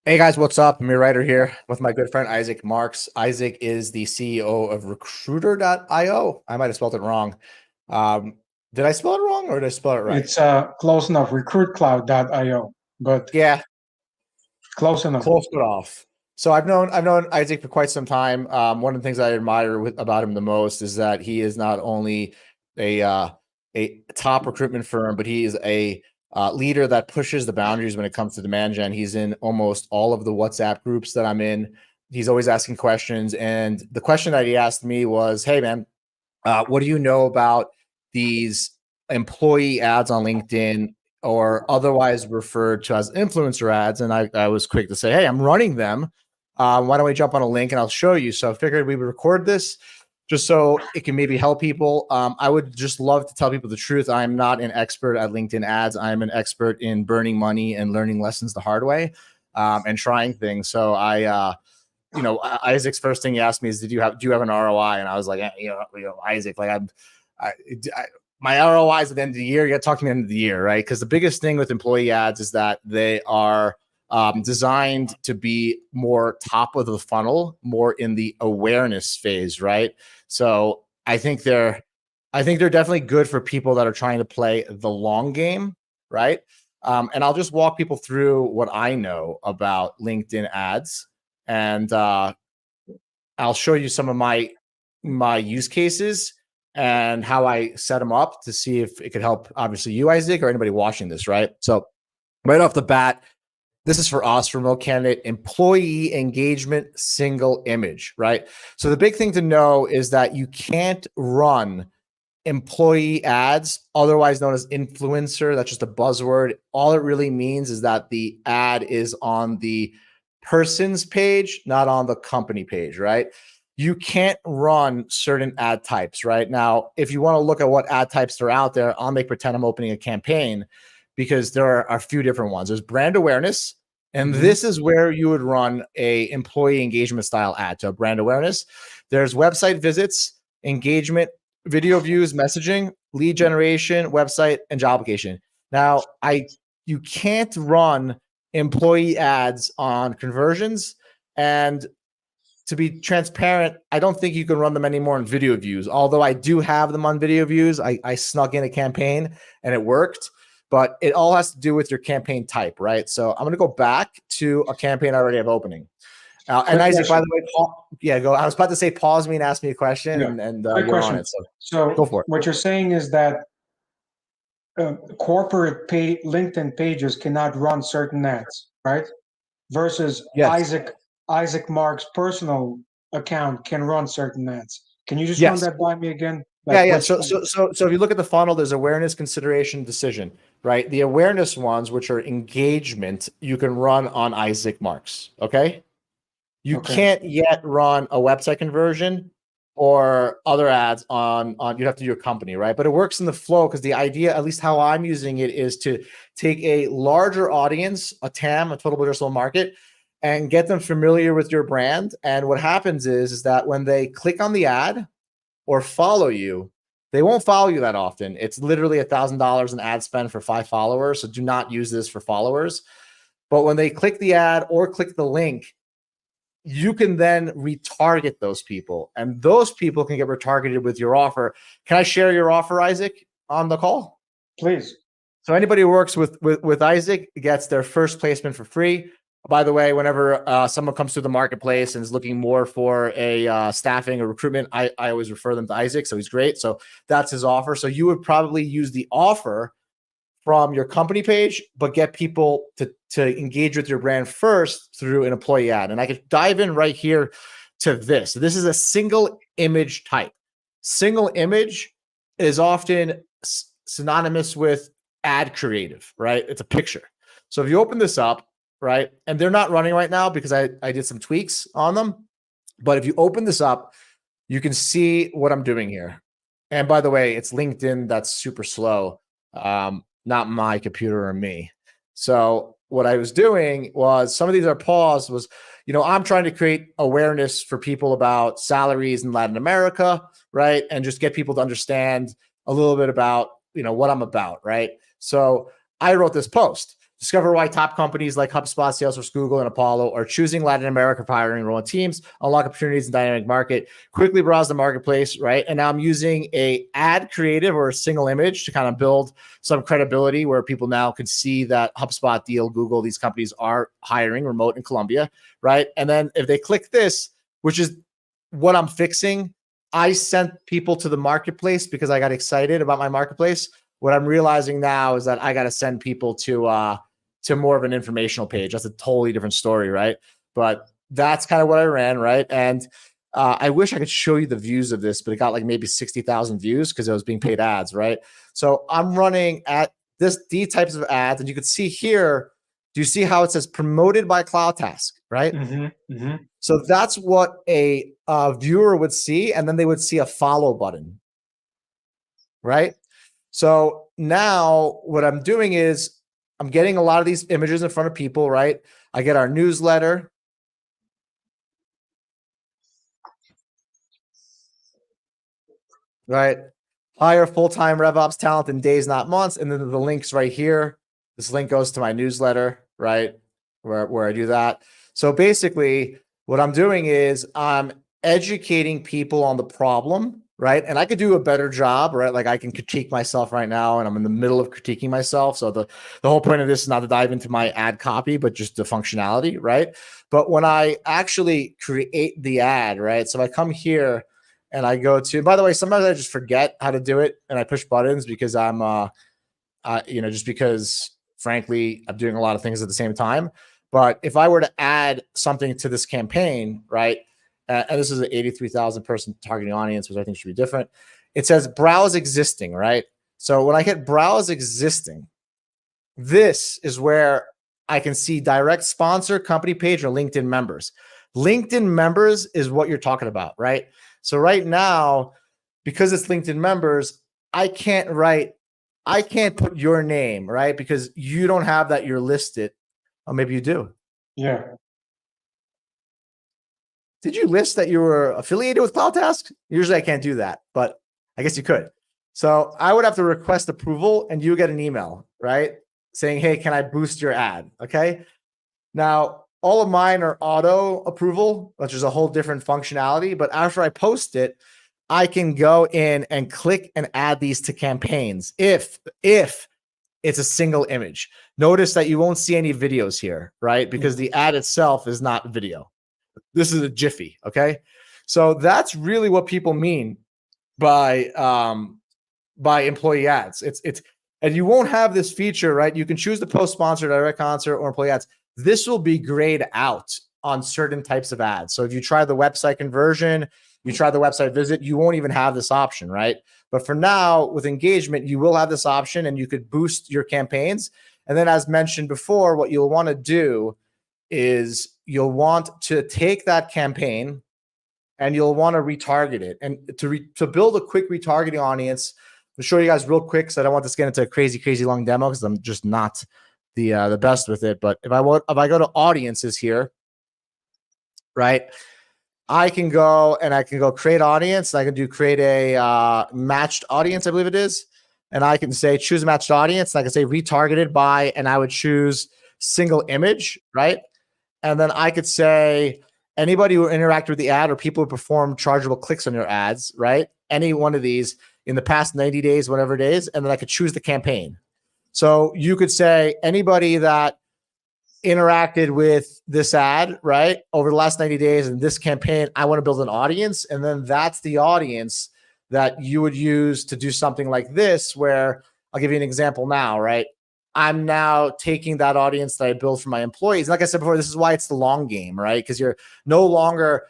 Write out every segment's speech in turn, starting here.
Hey guys, what's up? Amir Writer here with my good friend Isaac Marks. Isaac is the CEO of Recruiter.io. I might have spelled it wrong. Um, did I spell it wrong or did I spell it right? It's close enough, recruitcloud.io, but Yeah, close enough. close it off. So I've known Isaac for quite some time. One of the things I admire about him the most is that he is not only a uh, a top recruitment firm, but he is a leader that pushes the boundaries when it comes to demand gen. He's in almost all of the WhatsApp groups that I'm in. He's always asking questions, and the question that he asked me was, "Hey, man, what do you know about these employee ads on LinkedIn or otherwise referred to as influencer ads?" And I was quick to say, "Hey, I'm running them. Why don't we jump on a link and I'll show you?" So I figured we would record this just so it can maybe help people. I would just love to tell people the truth. I'm not an expert at LinkedIn ads. I'm an expert in burning money and learning lessons the hard way, and trying things. So Isaac's first thing he asked me is, do you have an ROI?" And I was like, Isaac, like I, I my ROIs at the end of the year. You got to talk to me at the end of the year, right? Because the biggest thing with employee ads is that they are designed to be more top of the funnel, more in the awareness phase, right? So I think they're definitely good for people that are trying to play the long game, right? And I'll just walk people through what I know about LinkedIn ads, and I'll show you some of my use cases and how I set them up to see if it could help, obviously, you, Isaac, or anybody watching this, right? So right off the bat, this is for us, remote candidate employee engagement single image, right? So the big thing to know is that you can't run employee ads, otherwise known as influencer. That's just a buzzword. All it really means is that the ad is on the person's page, not on the company page, right? You can't run certain ad types, right? Now, if you want to look at what ad types are out there, I'll make pretend I'm opening a campaign because there are a few different ones. There's brand awareness, and Mhm. this is where you would run a employee engagement style ad to brand awareness. There's website visits, engagement, video views, messaging, lead generation, website, and job application. Now, you can't run employee ads on conversions. And to be transparent, I don't think you can run them anymore on video views. Although I do have them on video views. I snuck in a campaign and it worked, but it all has to do with your campaign type, right? So I'm going to go back to a campaign I already have opening. And Quick Isaac, by question. the way, yeah, go. I was about to say, pause me and ask me a question, Yeah, and quick you're on question. it. So go So for it. what you're saying is that corporate LinkedIn pages cannot run certain ads, right? Versus Yes. Isaac Mark's personal account can run certain ads. Can you just run Yes. that by me again? Yeah, Like yeah. which? So if you look at the funnel, there's awareness, consideration, decision, right? The awareness ones, which are engagement, you can run on Isaac Marks. Okay. You Okay. can't yet run a website conversion or other ads on you have to do your company, right? But it works in the flow because the idea, at least how I'm using it, is to take a larger audience, a TAM, a total addressable market, and get them familiar with your brand. And what happens is that when they click on the ad or follow you, they won't follow you that often. It's literally $1,000 in ad spend for 5 followers. So do not use this for followers. But when they click the ad or click the link, you can then retarget those people, and those people can get retargeted with your offer. Can I share your offer, Isaac, on the call? Please. So anybody who works with Isaac gets their first placement for free. By the way, whenever someone comes through the marketplace and is looking more for a staffing or recruitment, I always refer them to Isaac. So he's great. So that's his offer. So you would probably use the offer from your company page, but get people to engage with your brand first through an employee ad. And I could dive in right here to this. This is a single image type. Single image is often synonymous with ad creative, right? It's a picture. So if you open this up, right, and they're not running right now because I did some tweaks on them. But if you open this up, you can see what I'm doing here. And by the way, it's LinkedIn that's super slow, not my computer or me. So what I was doing was, some of these are paused, was, I'm trying to create awareness for people about salaries in Latin America, right? And just get people to understand a little bit about, what I'm about, right? So I wrote this post. Discover why top companies like HubSpot, Salesforce, Google, and Apollo are choosing Latin America for hiring remote teams. Unlock opportunities in dynamic market. Quickly browse the marketplace, right? And now I'm using a ad creative or a single image to kind of build some credibility where people now can see that HubSpot, Deal, Google, these companies are hiring remote in Colombia, right? And then if they click this, which is what I'm fixing, I sent people to the marketplace because I got excited about my marketplace. What I'm realizing now is that I got to send people to more of an informational page. That's a totally different story, right? But that's kind of what I ran, right? And I wish I could show you the views of this, but it got like maybe 60,000 views because it was being paid ads, right? So I'm running at these types of ads, and you can see here, do you see how it says promoted by CloudTask, right? So that's what a viewer would see, and then they would see a follow button, right? So now what I'm doing is I'm getting a lot of these images in front of people, right? I get our newsletter. Right. Hire full-time RevOps talent in days, not months. And then the link's right here. This link goes to my newsletter, right? Where I do that. So basically what I'm doing is I'm educating people on the problem, right? And I could do a better job, right? Like I can critique myself right now, and I'm in the middle of critiquing myself. So the whole point of this is not to dive into my ad copy, but just the functionality, right? But when I actually create the ad, right? So if I come here and I go to, by the way, sometimes I just forget how to do it and I push buttons because I'm, just because frankly, I'm doing a lot of things at the same time. But if I were to add something to this campaign, right? And this is an 83,000 person targeting audience, which I think should be different. It says browse existing, right? So when I hit browse existing, this is where I can see direct sponsor, company page, or LinkedIn members. LinkedIn members is what you're talking about, right? So right now, because it's LinkedIn members, I can't put your name, right? Because you don't have that, you're listed. Oh, maybe you do. Yeah. Did you list that you were affiliated with CloudTask? Usually I can't do that, but I guess you could. So I would have to request approval and you get an email, right? Saying, hey, can I boost your ad? Okay. Now, all of mine are auto approval, which is a whole different functionality. But after I post it, I can go in and click and add these to campaigns if it's a single image. Notice that you won't see any videos here, right? Because the ad itself is not video. This is a Jiffy, okay? So that's really what people mean by employee ads. It's and you won't have this feature, right? You can choose to post sponsor, direct concert, or employee ads. This will be grayed out on certain types of ads. So if you try the website conversion, you try the website visit, you won't even have this option, right? But for now, with engagement, you will have this option and you could boost your campaigns. And then as mentioned before, what you'll want to do is you'll want to take that campaign and you'll want to retarget it. And to build a quick retargeting audience, I'll show you guys real quick, so I don't want this to get into a crazy long demo because I'm just not the best with it. But if I go to audiences here, right, I can go create audience. I can do create a matched audience, I believe it is. And I can say choose a matched audience. And I can say retargeted by, and I would choose single image, right? And then I could say anybody who interacted with the ad or people who perform chargeable clicks on your ads, right? Any one of these in the past 90 days, whatever it is. And then I could choose the campaign. So you could say anybody that interacted with this ad, right, over the last 90 days in this campaign, I want to build an audience. And then that's the audience that you would use to do something like this, where I'll give you an example now, right? I'm now taking that audience that I built for my employees. Like I said before, this is why it's the long game, right? Because you're no longer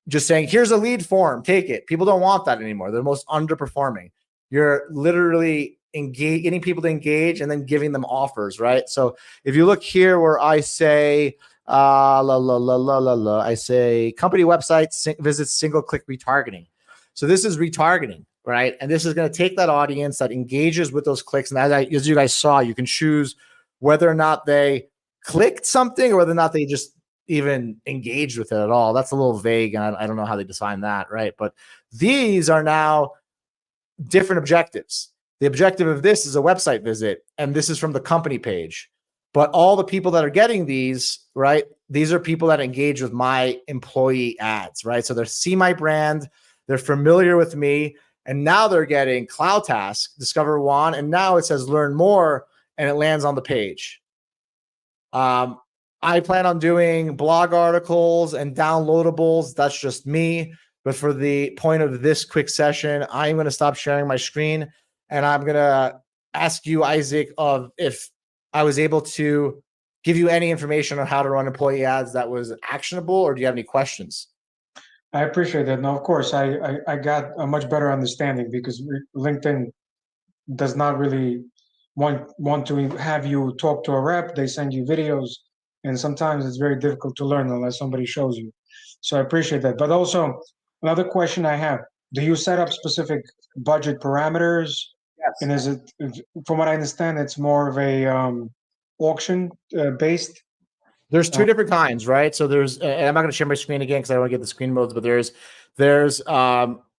just saying, here's a lead form, take it. People don't want that anymore. They're most underperforming. You're literally getting people to engage and then giving them offers, right? So if you look here where I say, I say company website visits single click retargeting. So this is retargeting, right? And this is going to take that audience that engages with those clicks. And as you guys saw, you can choose whether or not they clicked something or whether or not they just even engaged with it at all. That's a little vague, and I don't know how they define that, right? But these are now different objectives. The objective of this is a website visit, and this is from the company page. But all the people that are getting these, right? These are people that engage with my employee ads, right? So they see my brand, they're familiar with me, and now they're getting Cloud Task, Discover One, and now it says learn more, and it lands on the page. I plan on doing blog articles and downloadables. That's just me. But for the point of this quick session, I'm going to stop sharing my screen, and I'm going to ask you, Isaac, of if I was able to give you any information on how to run employee ads that was actionable, or do you have any questions? I appreciate that. No, of course, I got a much better understanding because LinkedIn does not really want to have you talk to a rep. They send you videos, and sometimes it's very difficult to learn unless somebody shows you. So I appreciate that. But also, another question I have: do you set up specific budget parameters? Yes. And is it, from what I understand, it's more of a auction based? There's two different kinds, right? So there's, and I'm not going to share my screen again because I don't want to get the screen modes, but there's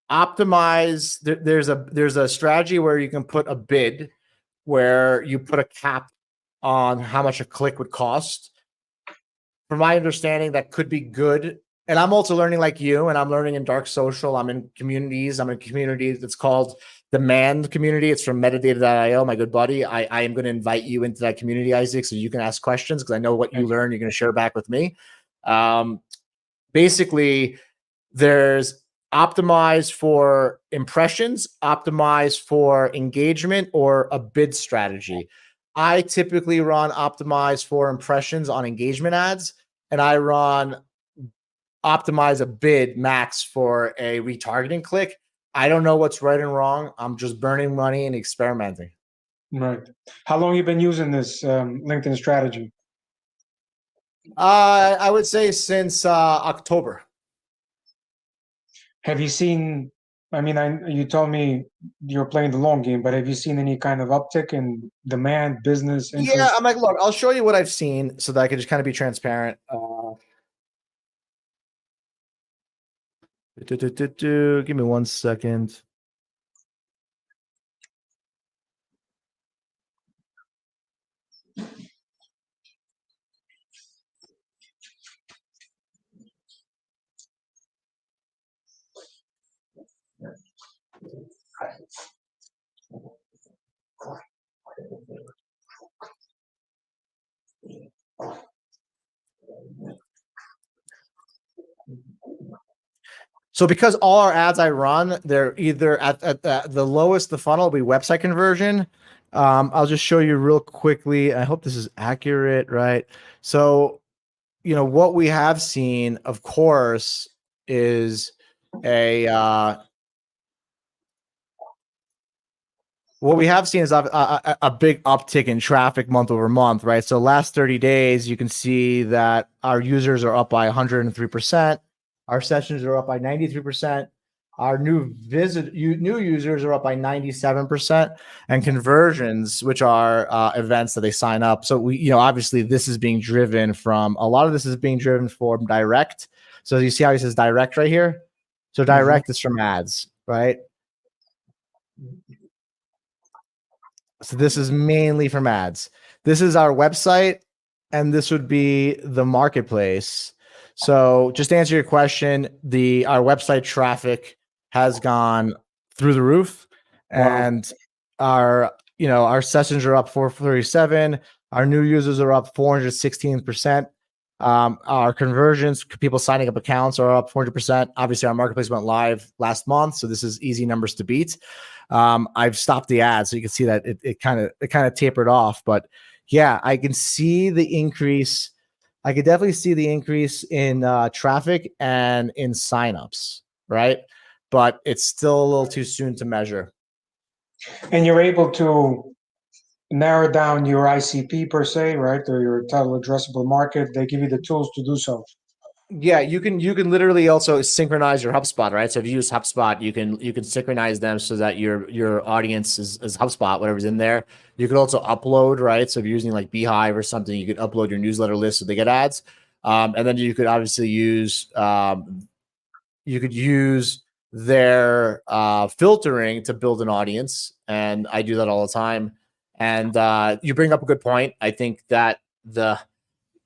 optimize. There's a strategy where you can put a bid, where you put a cap on how much a click would cost. From my understanding, that could be good. And I'm also learning like you, and I'm learning in dark social. I'm in communities. I'm in communities that's called Demand Community. It's from metadata.io, my good buddy. I am going to invite you into that community, Isaac, so you can ask questions because I know what you learn, you're going to share back with me. Basically, there's optimize for impressions, optimize for engagement, or a bid strategy. I typically run optimize for impressions on engagement ads, and I run optimize a bid max for a retargeting click. I don't know what's right and wrong. I'm just burning money and experimenting. Right. How long you been using this LinkedIn strategy? I would say since October. Have you seen, I mean, you told me you're playing the long game, but have you seen any kind of uptick in demand, business, interest? Yeah, I'm like, look, I'll show you what I've seen so that I can just kind of be transparent. Give me 1 second. So because all our ads I run, they're either at the lowest, the funnel will be website conversion. I'll just show you real quickly. I hope this is accurate, right? So, what we have seen, of course, is what we have seen is a big uptick in traffic month over month, right? So last 30 days, you can see that our users are up by 103%. Our sessions are up by 93%. Our new users are up by 97%, and conversions, which are events that they sign up. So we, obviously this is being driven from, a lot of this is being driven from direct. So you see how it says direct right here? So direct is from ads, right? So this is mainly from ads. This is our website, and this would be the marketplace. So just to answer your question, our website traffic has gone through the roof, and our sessions are up 437. Our new users are up 416%. Our conversions, people signing up accounts, are up 400%. Obviously, our marketplace went live last month, so this is easy numbers to beat. I've stopped the ads, so you can see that it kind of tapered off. But yeah, I can see the increase. I could definitely see the increase in traffic and in signups, right? But it's still a little too soon to measure. And you're able to narrow down your ICP per se, right? Or your total addressable market. They give you the tools to do so. Yeah, you can literally also synchronize your HubSpot, right? So if you use HubSpot, you can synchronize them so that your audience is HubSpot, whatever's in there. You could also upload, right? So if you're using like Beehive or something, you could upload your newsletter list so they get ads. And then you could obviously use their filtering to build an audience, and I do that all the time. And you bring up a good point. I think that the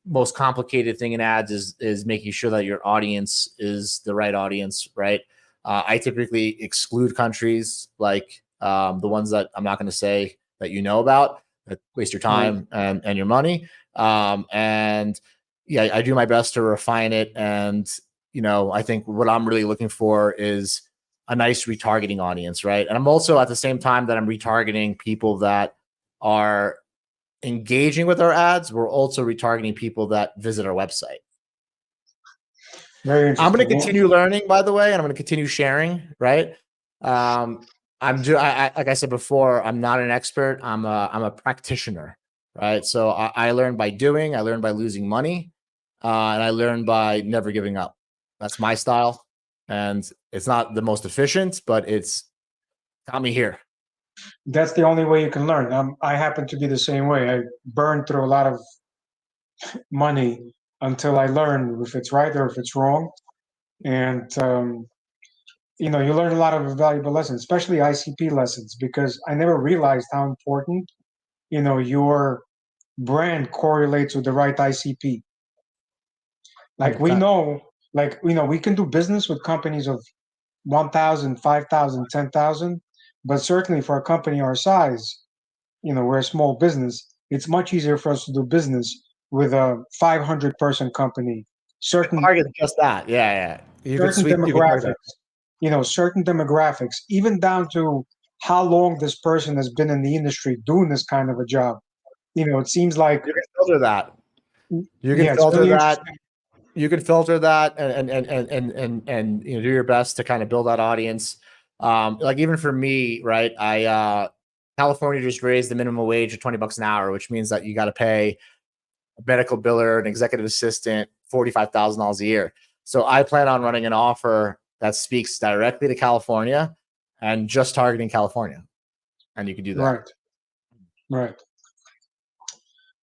most complicated thing in ads is making sure that your audience is the right audience, right? I typically exclude countries like the ones that I'm not going to say that you know about that waste your time and your money. And yeah, I do my best to refine it. And, I think what I'm really looking for is a nice retargeting audience, right? And I'm also at the same time that I'm retargeting people that are engaging with our ads, we're also retargeting people that visit our website. Very interesting. I'm going to continue learning, by the way, and I'm going to continue sharing, right? Like I said before, I'm not an expert. I'm a practitioner, right? So I learn by doing, I learn by losing money, and I learn by never giving up. That's my style. And it's not the most efficient, but it's got me here. That's the only way you can learn. I happen to be the same way. I burned through a lot of money until I learn if it's right or if it's wrong. And, you learn a lot of valuable lessons, especially ICP lessons, because I never realized how important, your brand correlates with the right ICP. Like we know, we can do business with companies of 1,000, 5,000, 10,000, but certainly for a company our size, we're a small business. It's much easier for us to do business with a 500-person company. Certain target just that, yeah. Certain demographics, certain demographics, even down to how long this person has been in the industry doing this kind of a job. It seems like you can filter that. You can yeah, filter really that. You can filter that and do your best to kind of build that audience. Like even for me, right? California just raised the minimum wage to $20 an hour, which means that you got to pay a medical biller, an executive assistant, $45,000 a year. So I plan on running an offer that speaks directly to California and just targeting California. And you can do that. Right.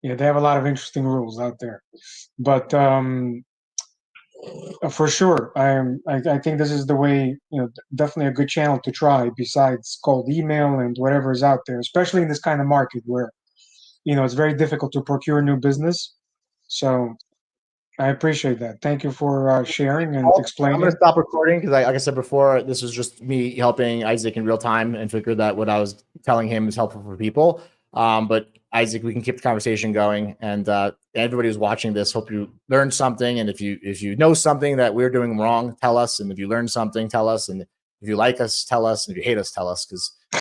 Yeah, they have a lot of interesting rules out there. But for sure, I think this is the way, definitely a good channel to try besides cold email and whatever is out there, especially in this kind of market where, it's very difficult to procure new business. So I appreciate that. Thank you for sharing and explaining. I'm going to stop recording because, like I said before, this was just me helping Isaac in real time and figured that what I was telling him is helpful for people. But Isaac, we can keep the conversation going. And everybody who's watching this, hope you learned something. And if you know something that we're doing wrong, tell us. And if you learned something, tell us. And if you like us, tell us. And if you hate us, tell us. Because